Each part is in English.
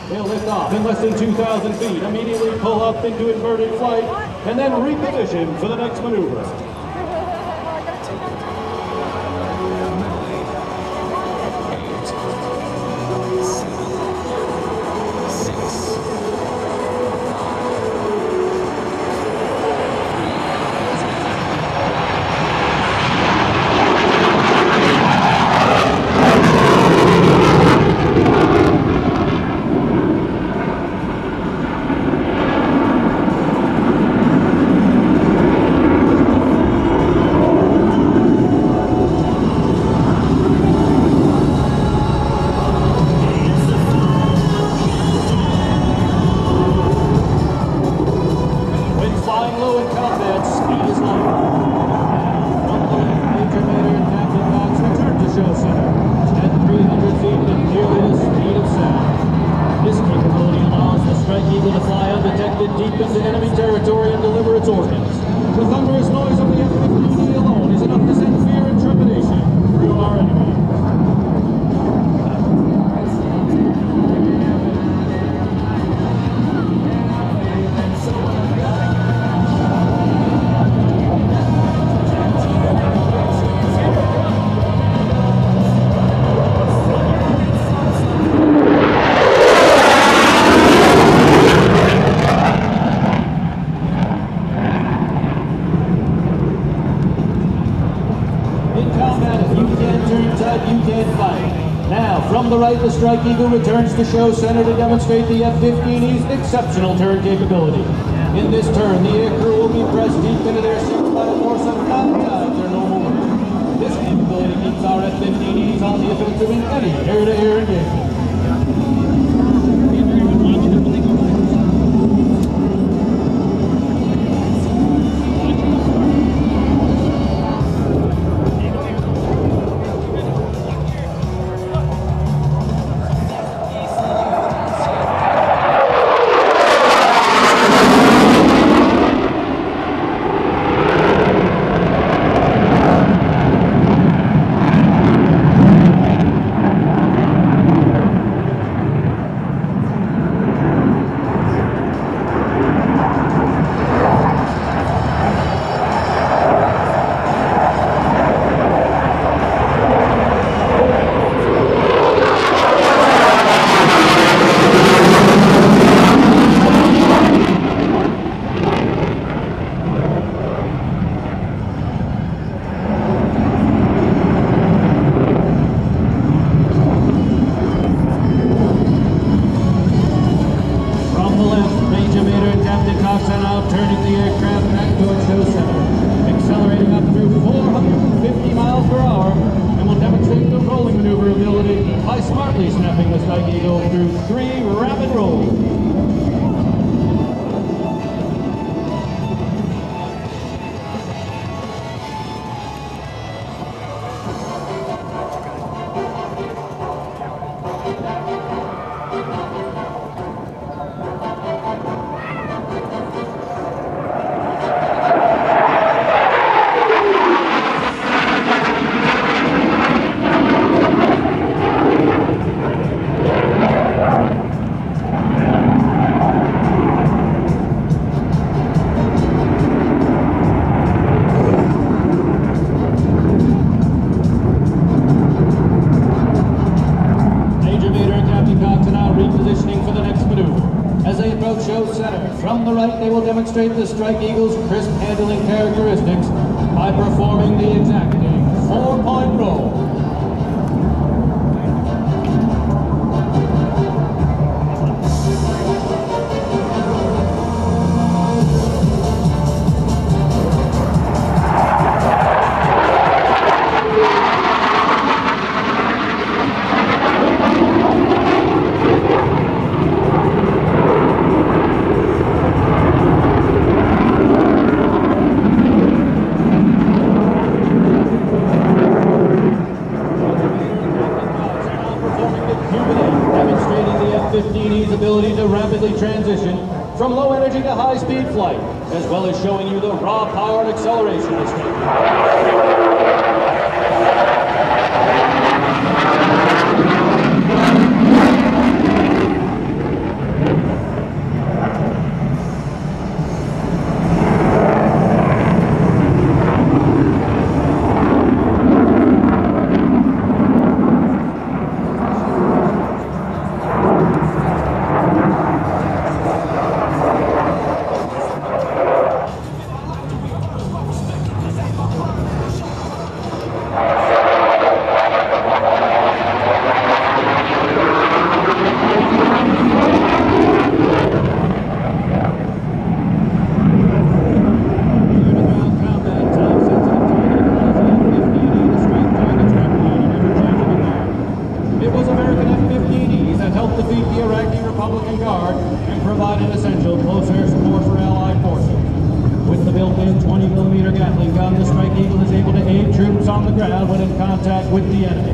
They'll lift off in less than 2,000 feet, immediately pull up into inverted flight, and then reposition for the next maneuver. Deep into enemy territory and deliver its organs. The thunderous noise of the F-15E alone is enough to send fear and trepidation through our enemy. From the right, the Strike Eagle returns to show center to demonstrate the F-15E's exceptional turn capability. In this turn, the aircrew will be pressed deep into their seats by a force of 9 times their normal weight. This capability keeps our F-15Es on the offensive in any air-to-air engagement. Turning the aircraft back towards show center, accelerating up through 450 miles per hour, and will demonstrate the rolling maneuverability by smartly snapping the Strike Eagle through 3 rapid rolls. From the right, they will demonstrate the Strike Eagle's crisp handling characteristics by performing the exacting 4-point roll. F-15E's ability to rapidly transition from low energy to high speed flight, as well as showing you the raw power and acceleration it's capable. on the ground when in contact with the enemy.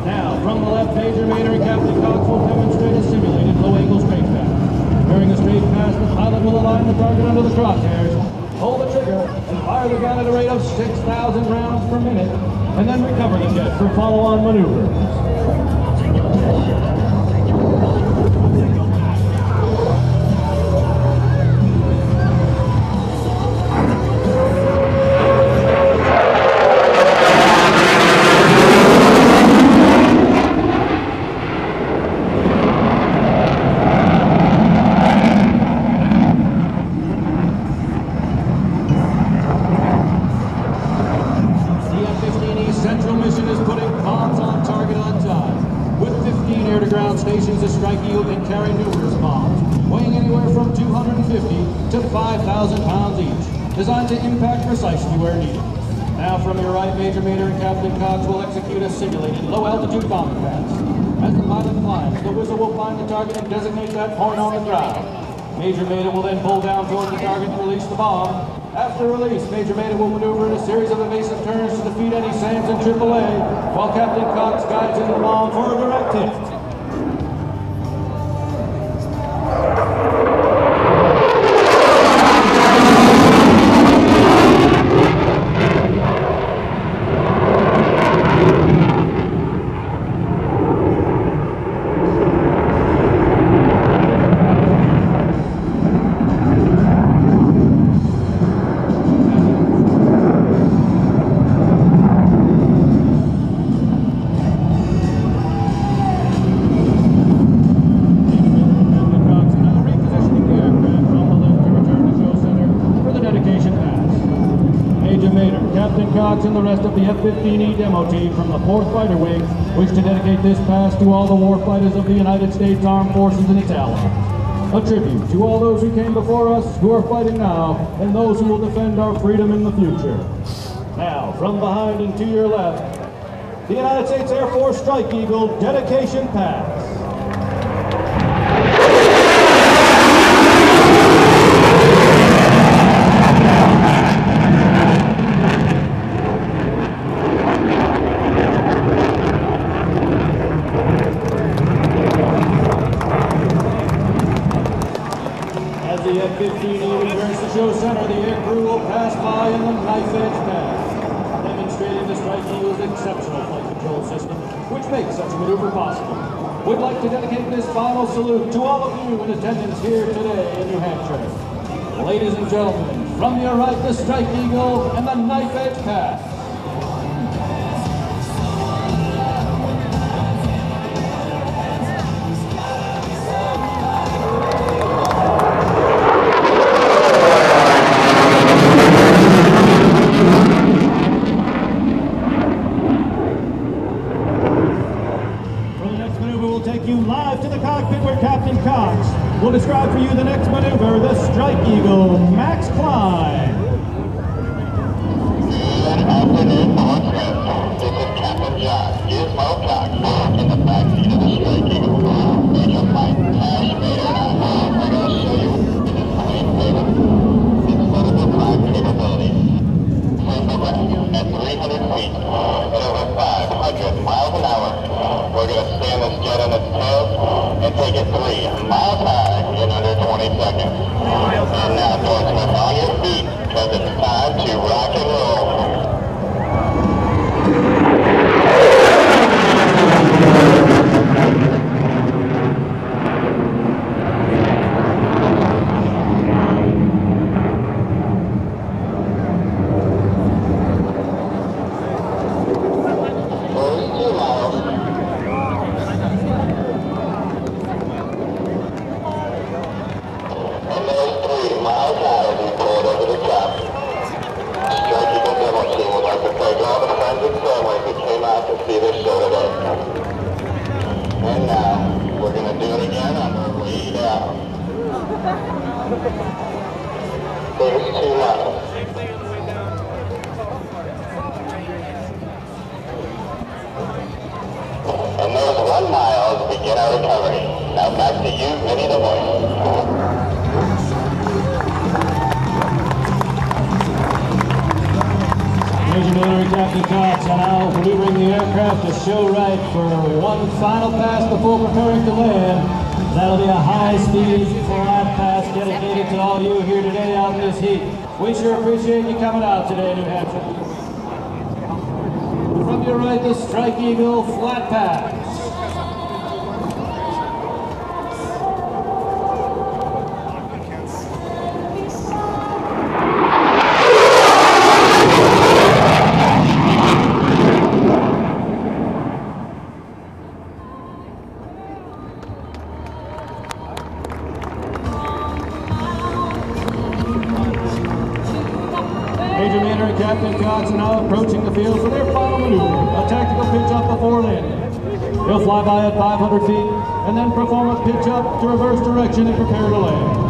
Now, from the left, Major Maeder and Captain Cox will demonstrate a simulated low-angle straight pass. During a straight pass, the pilot will align the target under the crosshairs, pull the trigger, and fire the gun at a rate of 6,000 rounds per minute, and then recover the jet for follow-on maneuvers. Stations, the Strike Eagle can carry numerous bombs, weighing anywhere from 250 to 5,000 pounds each, designed to impact precisely where needed. Now from your right, Major Maeder and Captain Cox will execute a simulated low-altitude bomb pass. As the pilot climbs, the whistle will find the target and designate that point on the ground. Major Maeder will then pull down toward the target and release the bomb. After release, Major Maeder will maneuver in a series of evasive turns to defeat any SAMs in AAA, while Captain Cox guides in the bomb for a direct hit. And the rest of the F-15E demo team from the 4th Fighter Wing wish to dedicate this pass to all the warfighters of the United States Armed Forces and its allies. A tribute to all those who came before us, who are fighting now, and those who will defend our freedom in the future. Now, from behind and to your left, the United States Air Force Strike Eagle dedication pass. The F-15E returns to show center. The air crew will pass by in the knife-edge pass, demonstrating the Strike Eagle's exceptional flight control system, which makes such a maneuver possible. We'd like to dedicate this final salute to all of you in attendance here today in New Hampshire. Ladies and gentlemen, from your right, the Strike Eagle and the knife-edge pass. Live to the cockpit where Captain Cox will describe for you the next maneuver, the Strike Eagle Max Climb. Good afternoon, Portsmouth. This is Captain Gizmo Cox in the backseat of the Strike Eagle. Major Flight Capt Maeder and I are going to show you this plane data, its vertical climb capabilities. Simple at 300 feet at over 500 miles an hour. We're going to stand this jet on its tail and take it 3 miles high in under 20 seconds. And now, Portsmouth, on your feet, because it's time to rock and roll. And now, we're going to do it again on our way down. There's 2 miles. And those 1 mile begin our recovery. Now back to you, Vinny the Voice. Major Maeder and Captain Capt are now maneuvering the aircraft to show right for one final pass before preparing to land. That'll be a high-speed flat pass dedicated to all you here today out in this heat. We sure appreciate you coming out today, New Hampshire. From your right, the Strike Eagle flat pass. Major Maeder and Captain Capt are now approaching the field for their final maneuver, a tactical pitch up before landing. He'll fly by at 500 feet and then perform a pitch up to reverse direction and prepare to land.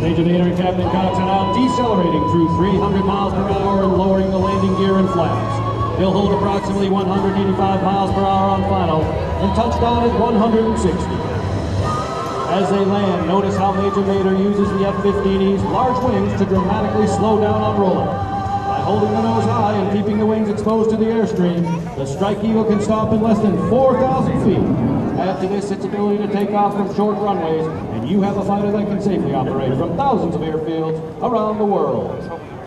Major Maeder and Captain Capt are now decelerating through 300 miles per hour and lowering the landing gear and flaps. He'll hold approximately 185 miles per hour on final and touchdown at 160. As they land, notice how Major Maeder uses the F-15E's large wings to dramatically slow down on rolling. By holding the nose high and keeping the wings exposed to the airstream, the Strike Eagle can stop in less than 4,000 feet. Add to this its ability to take off from short runways, and you have a fighter that can safely operate from thousands of airfields around the world.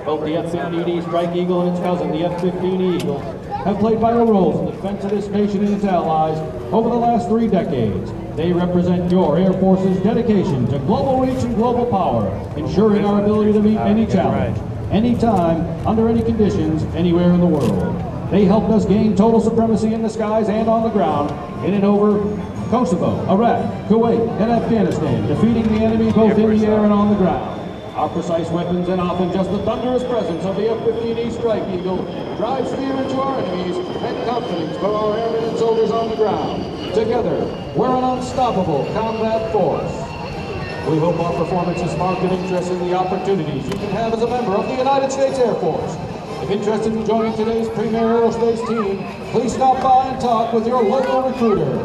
Both the F-15E Strike Eagle and its cousin, the F-15E Eagle, have played vital roles in the defense of this nation and its allies over the last 3 decades. They represent your Air Force's dedication to global reach and global power, ensuring our ability to meet any challenge, anytime, under any conditions, anywhere in the world. They helped us gain total supremacy in the skies and on the ground in and over Kosovo, Iraq, Kuwait, and Afghanistan, defeating the enemy both in the air and on the ground. Our precise weapons and often just the thunderous presence of the F-15E Strike Eagle drives fear into our enemies and confidence for our airmen and soldiers on the ground. Together, we're an unstoppable combat force. We hope our performance has sparked an interest in the opportunities you can have as a member of the United States Air Force. If interested in joining today's premier aerospace team, please stop by and talk with your local recruiter.